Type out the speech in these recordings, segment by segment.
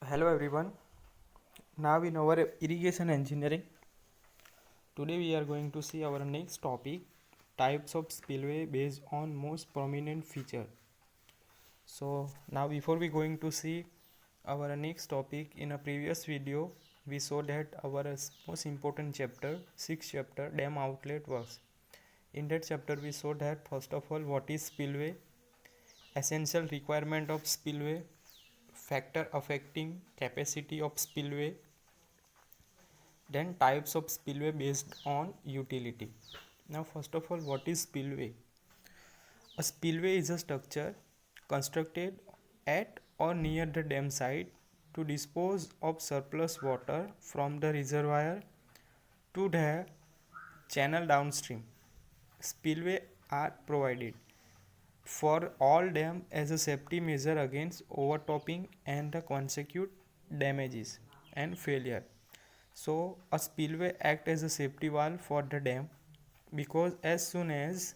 Hello everyone. Now in our irrigation engineering, today we are going to see our next topic, types of spillway based on most prominent feature. So now before we going to see our next topic, in a previous video we saw that our most important chapter, 6th chapter, dam outlet works. In that chapter we saw that first of all what is spillway, essential requirement of spillway, factor affecting capacity of spillway, then types of spillway based on utility. Now first of all, what is spillway? A spillway is a structure constructed at or near the dam site to dispose of surplus water from the reservoir to the channel downstream. Spillway are provided for all dam as a safety measure against overtopping and the consequent damages and failure. So a spillway acts as a safety valve for the dam because as soon as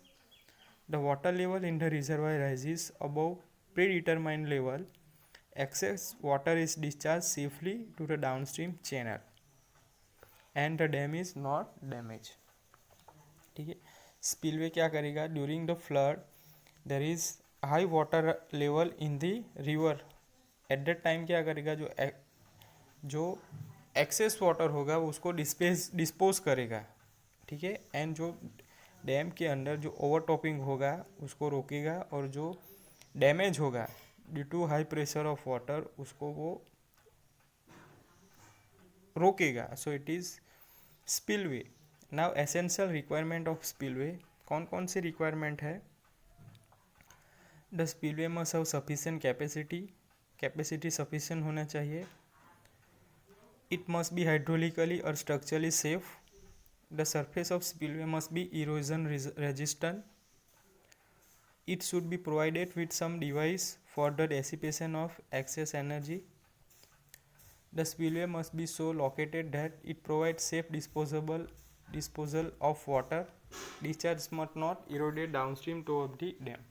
the water level in the reservoir rises above predetermined level, excess water is discharged safely to the downstream channel and the dam is not damaged. ठीक है, spillway क्या करेगा? During the flood there is high water level in the river, eight that time क्या करेगा? जो excess water होगा उसको dispose करेगा, ठीक है, एंड जो डैम के अंदर जो ओवरटॉपिंग होगा उसको रोकेगा और जो डैमेज होगा due to high pressure of water उसको वो रोकेगा. So it is spillway. Now essential requirement of spillway, कौन कौन सी रिक्वायरमेंट है? The spillway must have sufficient capacity sufficient होना चाहिए. इट मस्ट बी हाइड्रोलिकली और structurally safe. The surface of spillway must be erosion resistant. It should be provided with some device for the dissipation of excess energy. The spillway must be so located that it provides safe disposal of water. Discharge must not erode downstream toward the dam.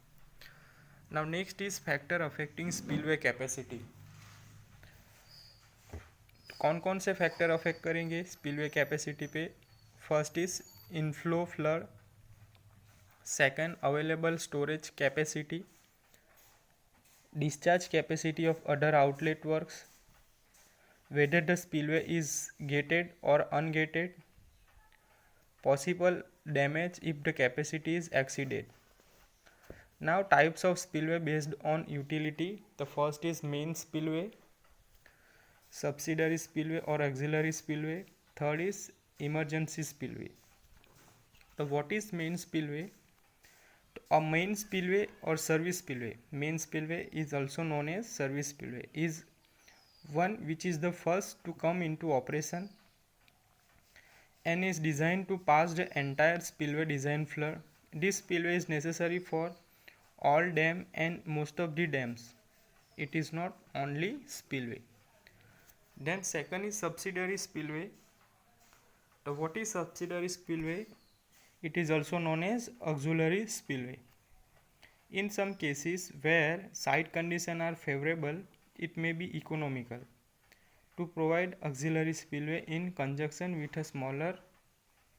Now next is factor affecting spillway capacity. कौन कौन से factor affect करेंगे spillway capacity पे? First is inflow flood, second available storage capacity, discharge capacity of other outlet works, whether the spillway is gated or ungated, possible damage if the capacity is exceeded. Now types of spillway based on utility. The first is main spillway, subsidiary spillway or auxiliary spillway. Third is emergency spillway. So what is main spillway? A main spillway or service spillway, main spillway is also known as service spillway, is one which is the first to come into operation and is designed to pass the entire spillway design floor. This spillway is necessary for all dam and most of the dams. It is not only spillway. Then second is subsidiary spillway. So what is subsidiary spillway? It is also known as auxiliary spillway. In some cases where site conditions are favorable, it may be economical to provide auxiliary spillway in conjunction with a smaller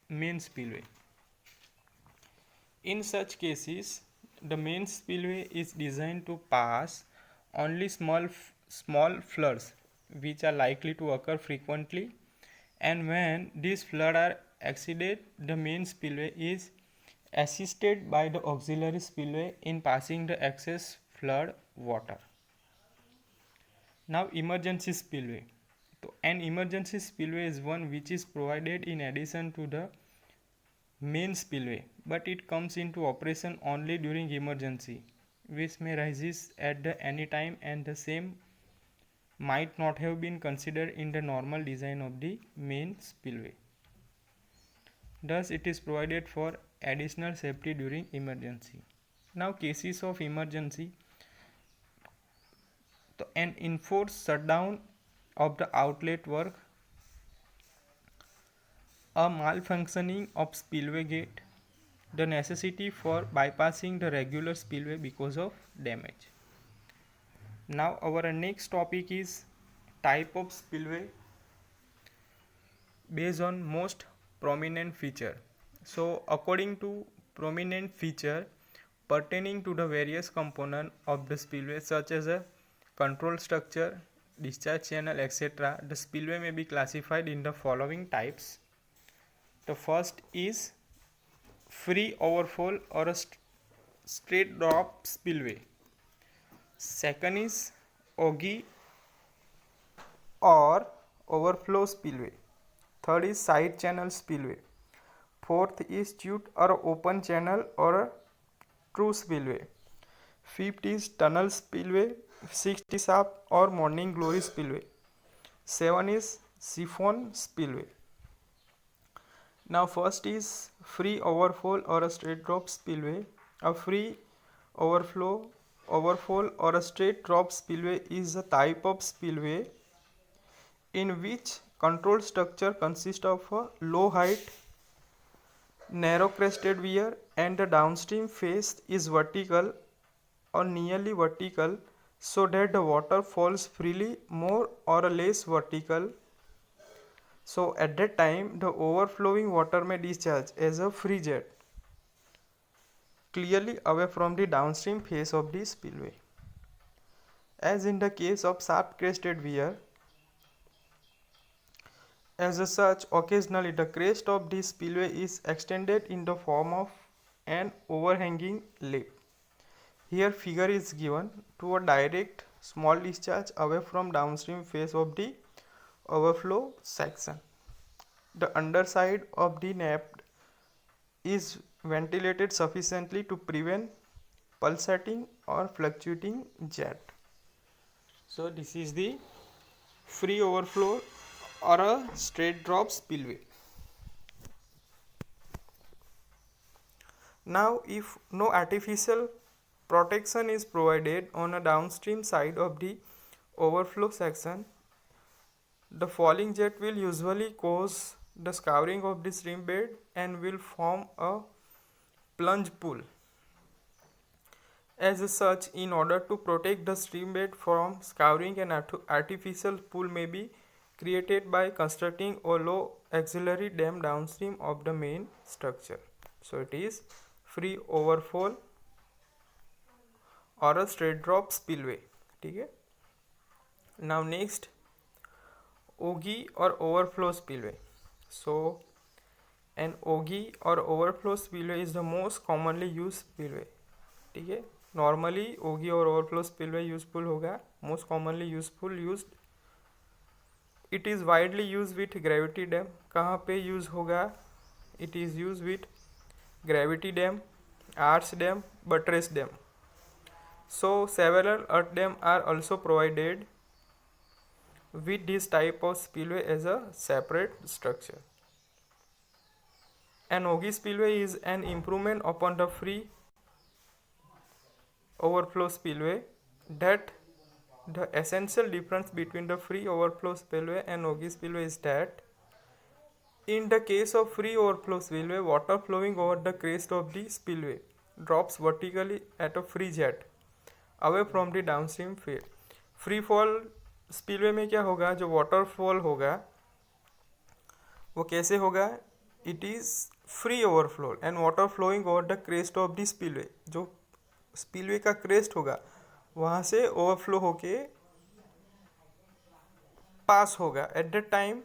main spillway. In such cases, the main spillway is designed to pass only small floods which are likely to occur frequently, and when these floods are exceeded, the main spillway is assisted by the auxiliary spillway in passing the excess flood water. Now emergency spillway. So an emergency spillway is one which is provided in addition to the main spillway, but it comes into operation only during emergency, which may rises at any time, and the same might not have been considered in the normal design of the main spillway. Thus it is provided for additional safety during emergency. Now cases of emergency. So an enforced shutdown of the outlet work, a malfunctioning of spillway gate, the necessity for bypassing the regular spillway because of damage. Now our next topic is type of spillway based on most prominent feature. So according to prominent feature pertaining to the various component of the spillway such as a control structure, discharge channel, etc., the spillway may be classified in the following types. The first is free overflow or a straight drop spillway. Second is ogee or overflow spillway. Third is side channel spillway. Fourth is chute or open channel or a true spillway. Fifth is tunnel spillway. Sixth is shaft or morning glory spillway. Seven is siphon spillway. Now first is free overflow or a straight drop spillway. A free overflow or a straight drop spillway is a type of spillway in which control structure consists of a low height narrow crested weir and the downstream face is vertical or nearly vertical so that the water falls freely more or less vertical. So at that time the overflowing water may discharge as a free jet clearly away from the downstream face of the spillway. As in the case of sharp crested weir, as such, occasionally the crest of the spillway is extended in the form of an overhanging lip. Here figure is given to a direct small discharge away from downstream face of the overflow section. The underside of the nappe is ventilated sufficiently to prevent pulsating or fluctuating jet. So this is the free overflow or a straight drop spillway. Now if no artificial protection is provided on a downstream side of the overflow section, the falling jet will usually cause the scouring of the stream bed and will form a plunge pool. As such, in order to protect the stream bed from scouring, an artificial pool may be created by constructing a low auxiliary dam downstream of the main structure. So it is free overflow or a straight drop spillway. Okay? Now next, ogee or overflow spillway. So an ogee or overflow spillway is the most commonly used spillway. ठीक है, normally ओगी और overflow spillway useful होगा, most commonly used. It is widely use with gravity dam. कहाँ पे use होगा? It is use with gravity dam, arch dam, buttress dam. So several earth dam are also provided with this type of spillway as a separate structure. An ogee spillway is an improvement upon the free overflow spillway. That the essential difference between the free overflow spillway and ogee spillway is that in the case of free overflow spillway, water flowing over the crest of the spillway drops vertically at a free jet away from the downstream field. Free fall spillway में क्या होगा? जो waterfall होगा वो कैसे होगा? It is free overflow and water flowing over the crest of the spillway. जो spillway का क्रेस्ट होगा वहाँ से ओवरफ्लो होके पास होगा at the time.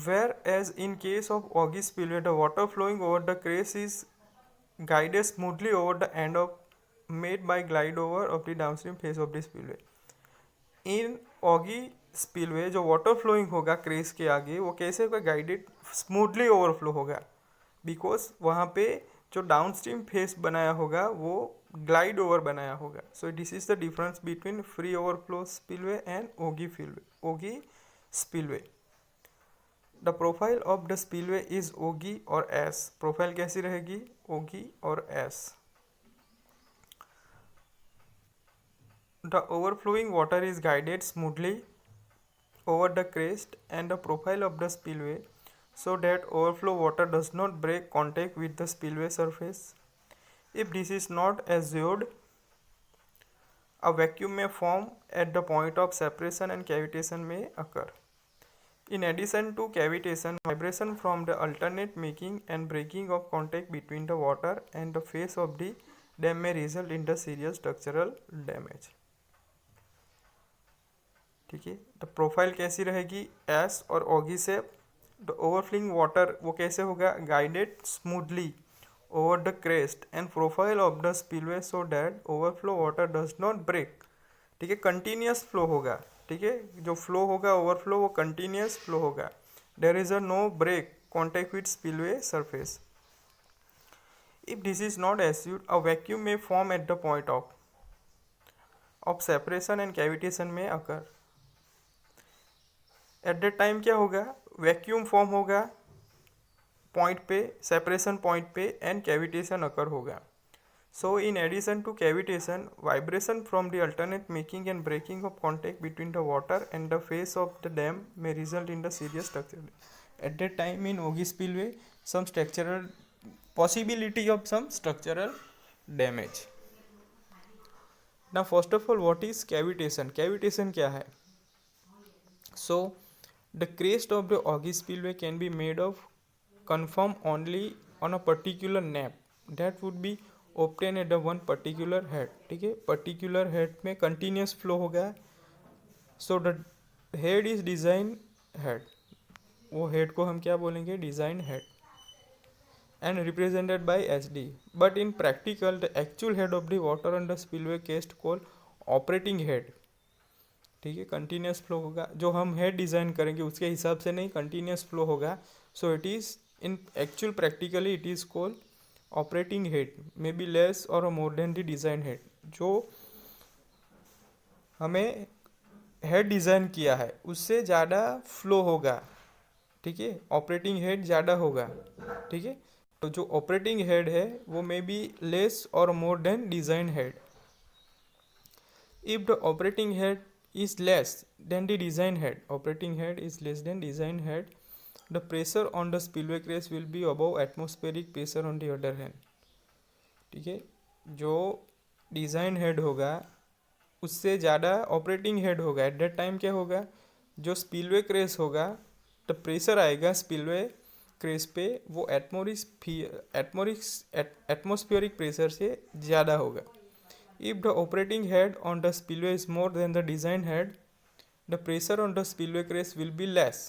Whereas in case of ogee spillway, the water flowing over the crest is guided smoothly over the end of made by glide over of the downstream face of the spillway. In ogee spillway जो water flowing होगा cress के आगे वो कैसे होगा? Guided smoothly overflow होगा, because वहाँ पे जो डाउनस्ट्रीम फेस बनाया होगा वो ग्लाइड ओवर बनाया होगा. So this is the difference between free overflow spillway and ogee spillway. The profile of the spillway is ogee और एस. प्रोफाइल कैसी रहेगी? ओगी और S. The overflowing water is guided smoothly over the crest and the profile of the spillway so that overflow water does not break contact with the spillway surface. If this is not assured, A vacuum may form at the point of separation and cavitation may occur. In addition to cavitation, vibration from the alternate making and breaking of contact between the water and the face of the dam may result in the serious structural damage. ठीक है, तो profile कैसी रहेगी, S और ogee shape. The overflowing water वो कैसे होगा, guided smoothly over the crest and profile of the spillway so that overflow water does not break. ठीक है, कंटिन्यूस फ्लो होगा. ठीक है, जो फ्लो होगा ओवरफ्लो वो कंटिन्यूस फ्लो होगा. There is a no break contact with spillway surface. If this is not assured, a vacuum may form at the point of separation and cavitation may occur. At that time क्या होगा, vacuum form होगा point पे, separation point पे, and cavitation occur होगा. So in addition to cavitation, vibration from the alternate making and breaking of contact between the water and the face of the dam may result in the serious structural. At that time in Ogee spillway, some structural possibility of some structural damage. Now first of all, what is cavitation? Cavitation क्या है? So the crest of the Ogee spillway can be made of confirm only on a particular nap that would be obtained at the one particular head. ठीक है, particular head में continuous flow होगा. So the head is design head. वो head को हम क्या बोलेंगे, design head, and represented by HD. But in practical, the actual head of the water on the spillway crest called operating head. ठीक है, continuous flow होगा. जो हम हेड डिज़ाइन करेंगे उसके हिसाब से नहीं, कंटिन्यूस फ्लो होगा. So it is in actual practically it is called operating head, may be less और more than the design head. जो हमें हेड डिज़ाइन किया है उससे ज़्यादा फ्लो होगा. ठीक है, ऑपरेटिंग हेड ज़्यादा होगा. ठीक है, तो जो ऑपरेटिंग हेड है वो मे बी लेस और more then design head. If the operating head is less than the design head, operating head is less than design head, the pressure on the spillway crest will be above atmospheric pressure on the other hand. ठीक है, जो design head होगा उससे ज़्यादा operating head होगा. Eight that time क्या होगा, जो स्पिलवे क्रेस होगा तो प्रेशर आएगा स्पिलवे क्रेस पे वो एटमोस्फियरिक प्रेशर से ज़्यादा होगा. If the operating head on the spillway is more than the design head, the pressure on the spillway crest will be less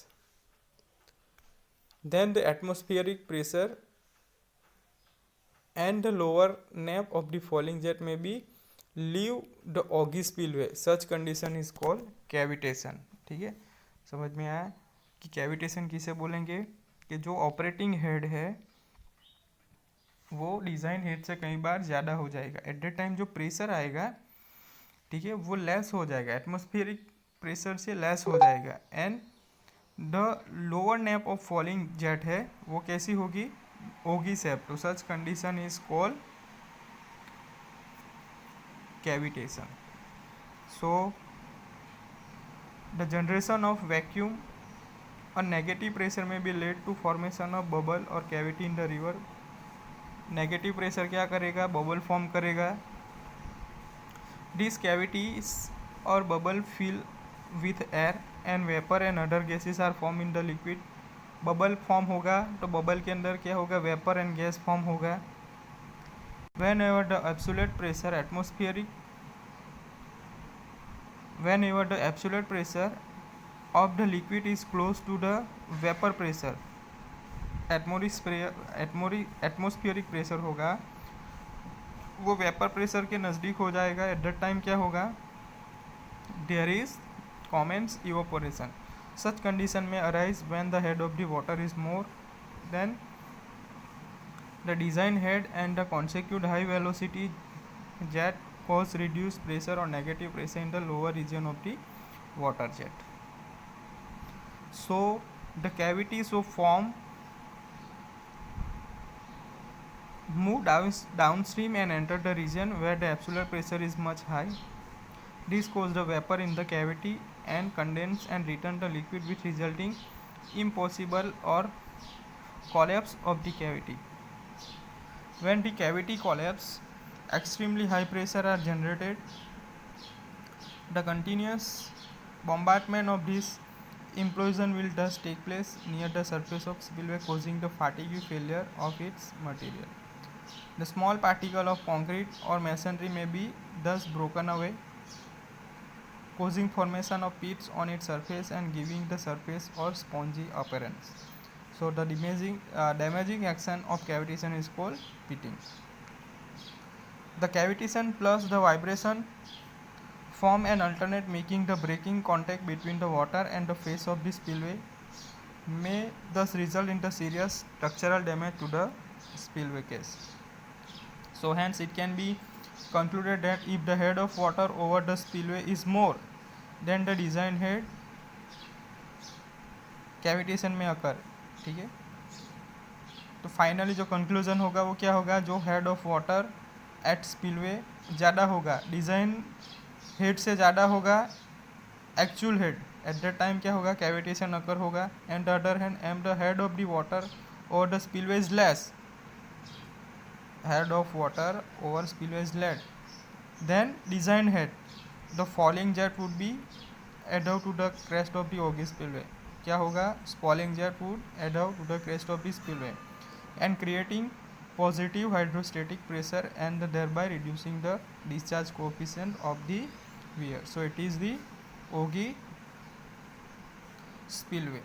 than the atmospheric pressure and the lower nap of the falling jet may be leave the Ogee spillway. Such condition is called cavitation. ठीक है, समझ में आया कि cavitation किसे बोलेंगे, कि जो ऑपरेटिंग हेड है वो डिज़ाइन हेड से कई बार ज़्यादा हो जाएगा. एट दैट टाइम जो प्रेशर आएगा, ठीक है, वो लेस हो जाएगा, एटमॉस्फेरिक प्रेशर से लेस हो जाएगा. And the lower nappe of falling jet है वो कैसी होगी, ओगी शेप. तो such condition is called cavitation. So the generation of vacuum और नेगेटिव प्रेशर में भी led to formation of bubble और cavity in the river. Negative pressure क्या करेगा, बबल फॉर्म करेगा. दिस कैविटीज और bubble fill with air and vapour and other gases are form in the liquid. Bubble form होगा तो bubble के अंदर क्या होगा, वेपर एंड गैस फॉर्म होगा. Whenever the absolute pressure of the liquid is close to the vapour pressure, atmospheric pressure होगा वो vapour pressure के नज़दीक हो जाएगा. एट दैट टाइम क्या होगा, there is commence evaporation. Such condition में arise when the head of the water is more than the design head and the consecutive high velocity jet cause reduced pressure or negative pressure in the lower region of the water jet. So the cavities will form, move downstream and enter the region where the absolute pressure is much high. This causes the vapor in the cavity and condense and return the liquid, which resulting impossible or collapse of the cavity. When the cavity collapse, extremely high pressure are generated The continuous bombardment of this implosion will thus take place near the surface of spillway, causing the fatigue failure of its material. The small particle of concrete or masonry may be thus broken away, causing formation of pits on its surface and giving the surface or spongy appearance. So the damaging action of cavitation is called pitting. The cavitation plus the vibration form an alternate, making the breaking contact between the water and the face of the spillway may thus result in the serious structural damage to the spillway case. So hence it can be concluded that if the head of water over the spillway is more than the designed head, cavitation may occur. ठीक है, तो finally जो conclusion होगा वो क्या होगा, जो head of water at spillway ज़्यादा होगा, डिज़ाइन हेड से ज़्यादा होगा actual head, eight that time क्या होगा, कैविटेशन अकर होगा. And the other hand and the head of the water over the spillway is less, head of water over spillway is lead, then design head, the falling jet would be adhere to the crest of the Augie spillway. क्या होगा, falling jet would adhere to the crest of the spillway and creating positive hydrostatic pressure and thereby reducing the discharge coefficient of the weir. So it is the Augie spillway.